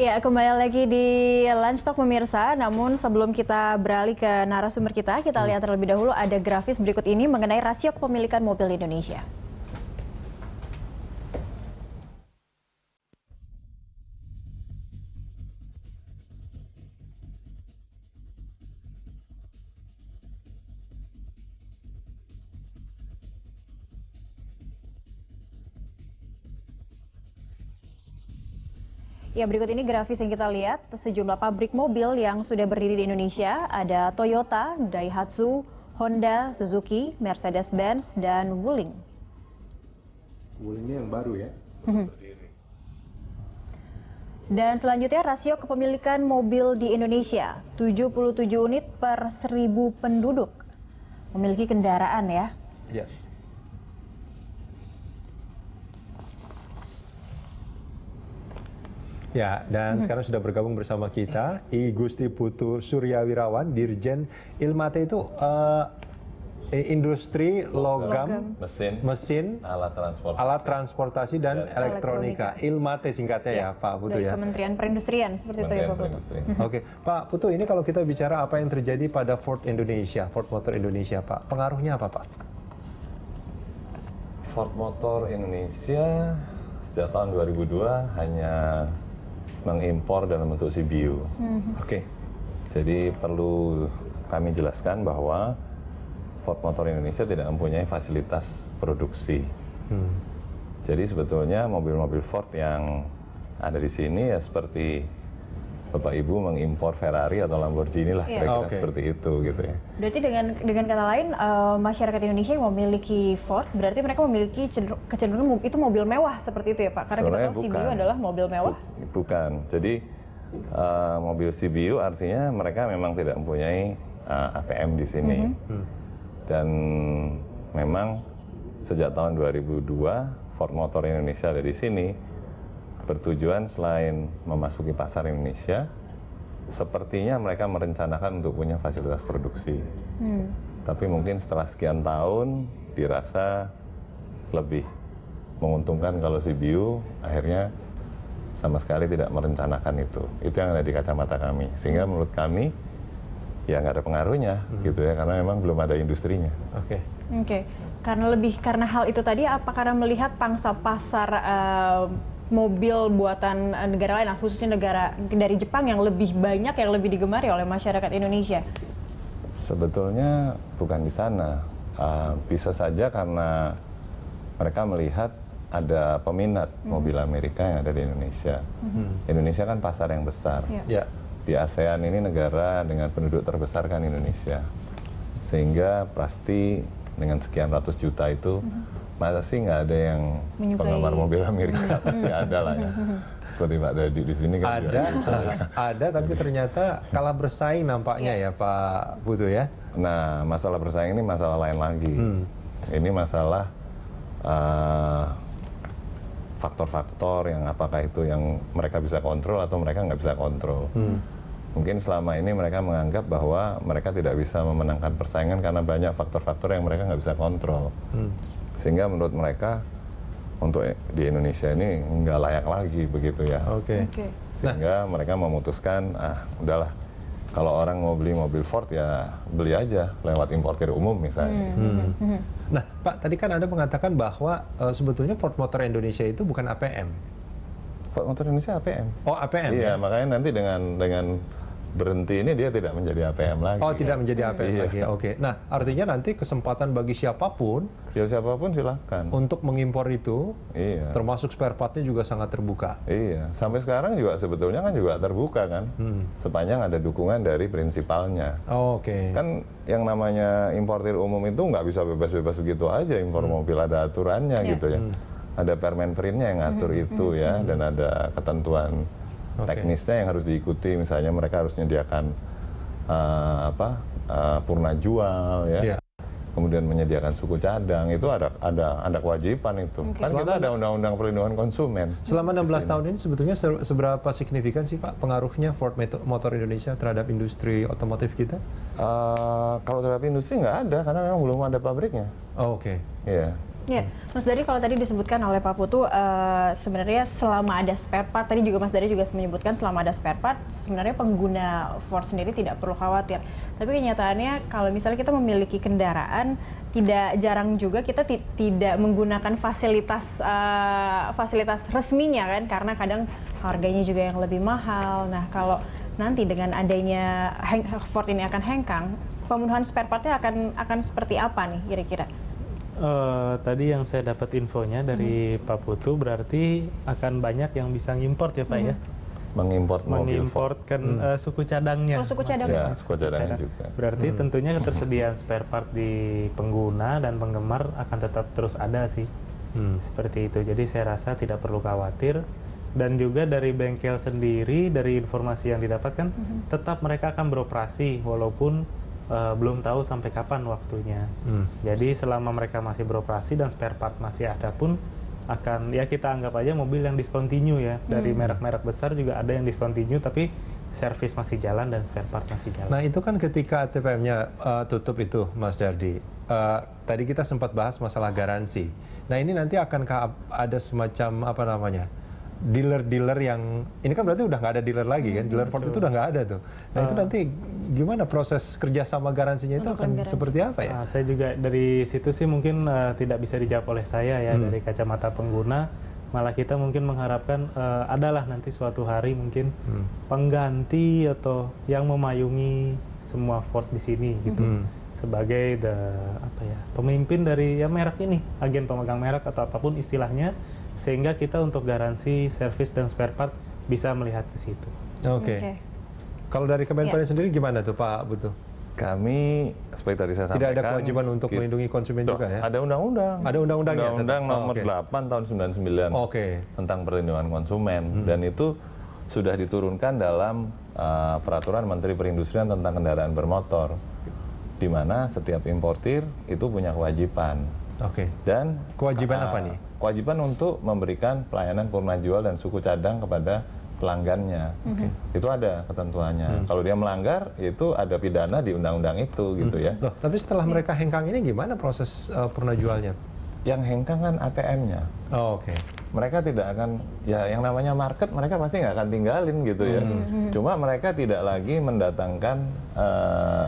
Ya, kembali lagi di Lunch Talk pemirsa. Namun sebelum kita beralih ke narasumber kita lihat terlebih dahulu ada grafis berikut ini mengenai rasio kepemilikan mobil di Indonesia. Ya, berikut ini grafis yang kita lihat sejumlah pabrik mobil yang sudah berdiri di Indonesia. Ada Toyota, Daihatsu, Honda, Suzuki, Mercedes-Benz, dan Wuling. Wuling ini yang baru ya? Dan selanjutnya rasio kepemilikan mobil di Indonesia, 77 unit per 1.000 penduduk memiliki kendaraan ya. Yes. Ya, dan sekarang sudah bergabung bersama kita I Gusti Putu Suryawirawan, Dirjen Ilmate itu industri logam, mesin, alat transportasi dan elektronika. Ilmate singkatnya ya Pak Putu Dari ya. Kementerian Perindustrian seperti itu ya Pak Putu. Oke, Pak Putu, ini kalau kita bicara apa yang terjadi pada Ford Indonesia, Ford Motor Indonesia Pak, pengaruhnya apa Pak? Ford Motor Indonesia sejak tahun 2002 hanya mengimpor dalam bentuk CBU. Oke. Jadi perlu kami jelaskan bahwa Ford Motor Indonesia tidak mempunyai fasilitas produksi. Jadi sebetulnya mobil-mobil Ford yang ada di sini ya seperti Bapak Ibu mengimpor Ferrari atau Lamborghini lah, kira-kira seperti itu gitu ya. Berarti dengan kata lain masyarakat Indonesia yang memiliki Ford berarti mereka memiliki kecenderungan itu mobil mewah seperti itu ya Pak? Karena Sebenarnya kita tahu CBU adalah mobil mewah. Bukan. Jadi mobil CBU artinya mereka memang tidak mempunyai APM di sini. Dan memang sejak tahun 2002 Ford Motor Indonesia ada di sini bertujuan selain memasuki pasar Indonesia, sepertinya mereka merencanakan untuk punya fasilitas produksi. Tapi mungkin setelah sekian tahun dirasa lebih menguntungkan kalau CBU akhirnya sama sekali tidak merencanakan itu. Itu yang ada di kacamata kami. Sehingga menurut kami ya nggak ada pengaruhnya gitu ya, karena memang belum ada industrinya. Oke. Karena hal itu tadi, apa karena melihat pangsa pasar mobil buatan negara lain, khususnya negara dari Jepang yang lebih banyak, yang lebih digemari oleh masyarakat Indonesia? Sebetulnya bukan di sana. Bisa saja karena mereka melihat ada peminat mobil Amerika yang ada di Indonesia. Indonesia kan pasar yang besar. Ya. Di ASEAN ini negara dengan penduduk terbesar kan Indonesia. Sehingga pasti dengan sekian ratus juta itu masa sih nggak ada yang penggemar mobil Amerika, pasti ada lah ya. Seperti Pak Dadi di sini kan ada, tapi ternyata kalah bersaing nampaknya ya Pak Putu ya. Nah, masalah bersaing ini masalah lain lagi. Ini masalah faktor-faktor yang apakah itu yang mereka bisa kontrol atau mereka nggak bisa kontrol. Mungkin selama ini mereka menganggap bahwa mereka tidak bisa memenangkan persaingan karena banyak faktor-faktor yang mereka nggak bisa kontrol. Sehingga menurut mereka untuk di Indonesia ini nggak layak lagi begitu ya. Sehingga mereka memutuskan, udahlah kalau orang mau beli mobil Ford ya beli aja lewat importir umum misalnya. Nah Pak, tadi kan Anda mengatakan bahwa sebetulnya Ford Motor Indonesia itu bukan APM. Ford Motor Indonesia APM. Oh APM Iya, ya? makanya nanti dengan berhenti ini dia tidak menjadi APM lagi. Oh tidak menjadi APM lagi, oke. Nah artinya nanti kesempatan bagi siapapun Ya siapapun silakan. untuk mengimpor itu, Iya. termasuk spare partnya juga sangat terbuka. Iya, sampai sekarang juga sebetulnya kan juga terbuka kan, sepanjang ada dukungan dari prinsipalnya. Kan yang namanya importir umum itu nggak bisa bebas-bebas begitu aja impor mobil, ada aturannya gitu ya. Ada Permenprinnya yang ngatur itu ya, dan ada ketentuan teknisnya yang harus diikuti. Misalnya mereka harus menyediakan purna jual ya. Kemudian menyediakan suku cadang, itu ada kewajiban itu. Kan kita ada undang-undang perlindungan konsumen. Selama 16 tahun ini sebetulnya seberapa signifikan sih Pak pengaruhnya Ford Motor Indonesia terhadap industri otomotif kita? Kalau terhadap industri nggak ada, karena memang belum ada pabriknya. Oh, oke. Iya. Ya, Mas Dari, kalau tadi disebutkan oleh Pak Putu, sebenarnya selama ada spare part, tadi juga Mas Dari juga menyebutkan selama ada spare part, sebenarnya pengguna Ford sendiri tidak perlu khawatir. Tapi kenyataannya kalau misalnya kita memiliki kendaraan, tidak jarang juga kita tidak menggunakan fasilitas resminya kan, karena kadang harganya juga yang lebih mahal. Nah, kalau nanti dengan adanya Ford ini akan hengkang, pemenuhan spare part-nya akan seperti apa nih kira-kira? Tadi yang saya dapat infonya dari Pak Putu, berarti akan banyak yang bisa ngimport ya Pak ya? Mengimport mobil Ford. Mengimportkan suku cadangnya. Oh, suku cadang. Ya, suku cadangnya juga. Berarti tentunya ketersediaan spare part di pengguna dan penggemar akan tetap terus ada sih. Seperti itu. Jadi saya rasa tidak perlu khawatir. Dan juga dari bengkel sendiri, dari informasi yang didapatkan, tetap mereka akan beroperasi walaupun belum tahu sampai kapan waktunya. Jadi selama mereka masih beroperasi dan spare part masih ada pun, akan ya kita anggap aja mobil yang discontinue ya. Dari merek-merek besar juga ada yang discontinue, tapi servis masih jalan dan spare part masih jalan. Nah itu kan ketika ATPM-nya tutup itu, Mas Dardi, tadi kita sempat bahas masalah garansi. Nah ini nanti akankah ada semacam apa namanya, dealer-dealer yang, ini kan berarti udah nggak ada dealer lagi kan, dealer Ford itu udah nggak ada tuh. Nah itu nanti gimana proses kerjasama garansinya itu akan seperti apa ya? Saya juga dari situ sih mungkin tidak bisa dijawab oleh saya ya, dari kacamata pengguna. Malah kita mungkin mengharapkan adalah nanti suatu hari mungkin pengganti atau yang memayungi semua Ford di sini gitu. Sebagai pemimpin dari ya merek ini, agen pemegang merek atau apapun istilahnya, sehingga kita untuk garansi, servis dan spare part bisa melihat ke situ. Oke. Kalau dari Kemenperin sendiri gimana tuh Pak Putu? Kami seperti tadi saya sampaikan, tidak ada kewajiban untuk melindungi konsumen juga ya? Ada undang-undang. Ada undang-undangnya? Undang-undang nomor 8 tahun 99 tentang perlindungan konsumen, dan itu sudah diturunkan dalam peraturan Menteri Perindustrian tentang kendaraan bermotor, di mana setiap importir itu punya kewajiban. Dan kewajiban apa nih? Kewajiban untuk memberikan pelayanan purna jual dan suku cadang kepada pelanggannya. Itu ada ketentuannya. Kalau dia melanggar, itu ada pidana di undang-undang itu gitu ya. Loh, tapi setelah mereka hengkang ini gimana proses purna jualnya? Yang hengkang kan ATM-nya. Mereka tidak akan, ya yang namanya market mereka pasti nggak akan tinggalin gitu ya. Cuma mereka tidak lagi mendatangkan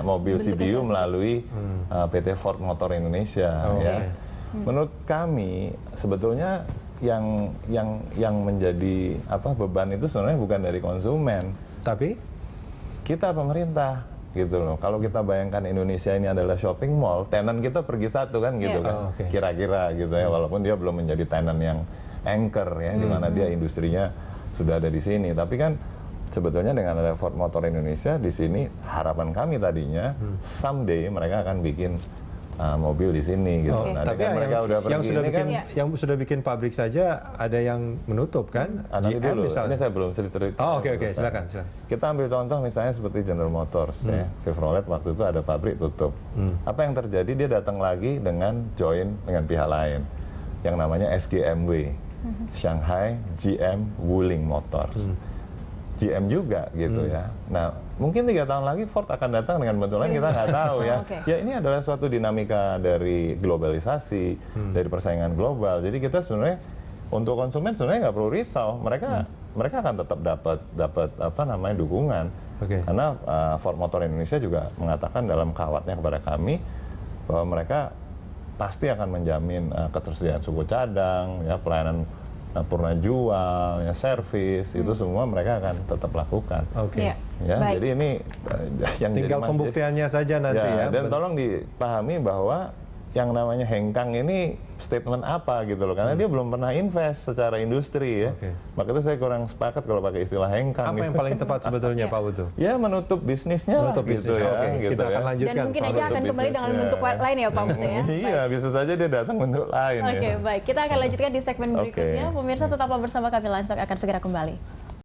mobil CBU melalui PT Ford Motor Indonesia. Ya. Menurut kami sebetulnya yang menjadi beban itu sebenarnya bukan dari konsumen, tapi kita pemerintah gitu loh. Kalau kita bayangkan Indonesia ini adalah shopping mall, tenan kita pergi satu kan gitu kan, kira-kira gitu ya, walaupun dia belum menjadi tenan yang anchor ya, di mana dia industrinya sudah ada di sini. Tapi kan sebetulnya dengan ada Ford Motor Indonesia di sini, harapan kami tadinya someday mereka akan bikin mobil di sini gitu. Nah, tapi kan mereka udah pergi yang sudah bikin pabrik saja ada yang menutup kan? Nanti dulu, ini saya belum cerita. Oke, silakan. Kita ambil contoh misalnya seperti General Motors ya, Chevrolet waktu itu ada pabrik tutup. Apa yang terjadi, dia datang lagi dengan join dengan pihak lain yang namanya SGMW, Shanghai GM Wuling Motors. GM juga gitu ya. Nah, mungkin 3 tahun lagi Ford akan datang dengan bentuk lain, kita nggak tahu ya. Ya ini adalah suatu dinamika dari globalisasi, dari persaingan global. Jadi kita sebenarnya untuk konsumen sebenarnya nggak perlu risau. Mereka akan tetap dapat dukungan. Karena Ford Motor Indonesia juga mengatakan dalam kawatnya kepada kami bahwa mereka pasti akan menjamin ketersediaan suku cadang, ya pelayanan purna jual, ya servis, itu semua mereka akan tetap lakukan. Ya, jadi ini yang tinggal jadi pembuktiannya saja nanti ya. Dan tolong dipahami bahwa yang namanya hengkang ini statement apa gitu loh, karena dia belum pernah invest secara industri ya. Maka itu saya kurang sepakat kalau pakai istilah hengkang. Apa yang paling tepat sebetulnya Pak Putu? Ya menutup bisnisnya lah gitu ya. Kita akan lanjutkan. Dan mungkin aja akan kembali dengan bentuk lain ya Pak Putu ya. Iya, bisa saja dia datang bentuk lain. Baik. Kita akan lanjutkan di segmen berikutnya. Pemirsa tetaplah bersama kami, Lansok akan segera kembali.